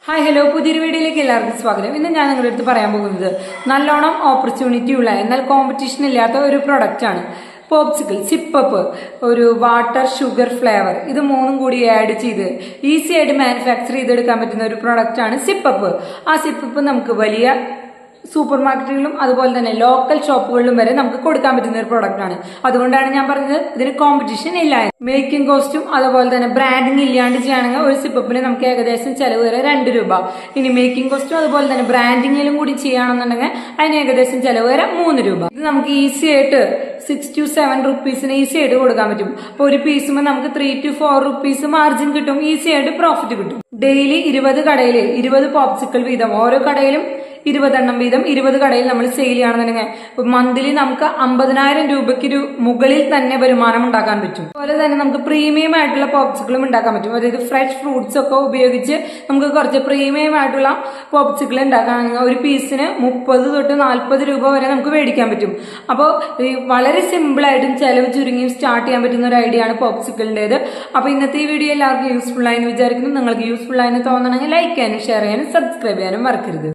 Hi hello, പുതിയൊരു വീഡിയോയിലേക്ക് എല്ലാവർക്കും സ്വാഗതം. ഇന്ന് ഞാൻ നിങ്ങളുടെ അടുത്ത് പറയാൻ പോകുന്നത് നല്ലോണം ഓപ്പർച്യൂണിറ്റി ഉള്ള എന്നാൽ കോമ്പറ്റീഷൻ ഇല്ലാത്ത ഒരു പ്രൊഡക്റ്റ് ആണ്. പോപ്സിക്കിൾ സിപ്പപ്പ്, ഒരു വാട്ടർ ഷുഗർ ഫ്ലേവർ, ഇത് മൂന്നും കൂടി ആഡ് ചെയ്ത് ഈസി ആയിട്ട് മാനുഫാക്ചർ ചെയ്തെടുക്കാൻ പറ്റുന്ന ഒരു പ്രൊഡക്റ്റ് ആണ് സിപ്പപ്പ്. ആ സിപ്പപ്പ് നമുക്ക് വലിയ സൂപ്പർ മാർക്കറ്റുകളിലും അതുപോലെ തന്നെ ലോക്കൽ ഷോപ്പുകളിലും വരെ നമുക്ക് കൊടുക്കാൻ പറ്റുന്ന ഒരു പ്രൊഡക്റ്റ് ആണ്. അതുകൊണ്ടാണ് ഞാൻ പറഞ്ഞത് ഇതിന് കോമ്പറ്റീഷൻ ഇല്ല. മേക്കിംഗ് കോസ്റ്റും അതുപോലെ തന്നെ ബ്രാൻഡിങ് ഇല്ലാണ്ട് ചെയ്യുകയാണെങ്കിൽ ഒരു സിപ്പപ്പിന് നമുക്ക് ഏകദേശം ചെലവ് വരെ 2 രൂപ. ഇനി മേക്കിംഗ് കോസ്റ്റും അതുപോലെ തന്നെ ബ്രാൻഡിങ്ങിലും കൂടി ചെയ്യുകയാണെന്നുണ്ടെങ്കിൽ അതിന് ഏകദേശം ചെലവ് വരെ 3 രൂപ. ഇത് നമുക്ക് ഈസി ആയിട്ട് 6 to 7 റുപ്പീസിന് ഈസി ആയിട്ട് കൊടുക്കാൻ പറ്റും. അപ്പൊ ഒരു പീസുമ്പോൾ നമുക്ക് 3 to 4 റുപ്പീസ് മാർജിൻ കിട്ടും, ഈസി ആയിട്ട് പ്രോഫിറ്റ് കിട്ടും. ഡെയിലി 20 കടയിൽ 20 പോപ്സിക്കിൾ വീതം, ഓരോ കടയിലും 20 എണ്ണം വീതം 20 കടയിൽ നമ്മൾ സെയിൽ ചെയ്യുകയാണെന്നുണ്ടെങ്കിൽ മന്ത്ലി നമുക്ക് 50,000 രൂപയ്ക്ക് മുകളിൽ തന്നെ വരുമാനം ഉണ്ടാക്കാൻ പറ്റും. അതുപോലെ തന്നെ നമുക്ക് പ്രീമിയം ആയിട്ടുള്ള പോപ്സിക്കിളും ഉണ്ടാക്കാൻ പറ്റും. അതായത് ഫ്രഷ് ഫ്രൂട്ട്സ് ഒക്കെ ഉപയോഗിച്ച് നമുക്ക് കുറച്ച് പ്രീമിയം ആയിട്ടുള്ള പോപ്സിക്കിൾ ഉണ്ടാക്കുകയാണെങ്കിൽ ഒരു പീസിന് 30 തൊട്ട് 40 രൂപ വരെ നമുക്ക് മേടിക്കാൻ പറ്റും. അപ്പോൾ വളരെ സിമ്പിൾ ആയിട്ടും ചെലവ് ചുരുങ്ങിയും സ്റ്റാർട്ട് ചെയ്യാൻ പറ്റുന്ന ഒരു ഐഡിയ ആണ് പോപ്സിക്കിളിൻ്റെത്. അപ്പോൾ ഇന്നത്തെ ഈ വീഡിയോ എല്ലാവർക്കും യൂസ്ഫുൾ ആയെന്ന് വിചാരിക്കുന്നു. നിങ്ങൾക്ക് യൂസ്ഫുൾ ആയെന്ന് തോന്നണമെങ്കിൽ ലൈക്ക് ചെയ്യാനും ഷെയർ ചെയ്യാനും സബ്സ്ക്രൈബ് ചെയ്യാനും മറക്കരുത്.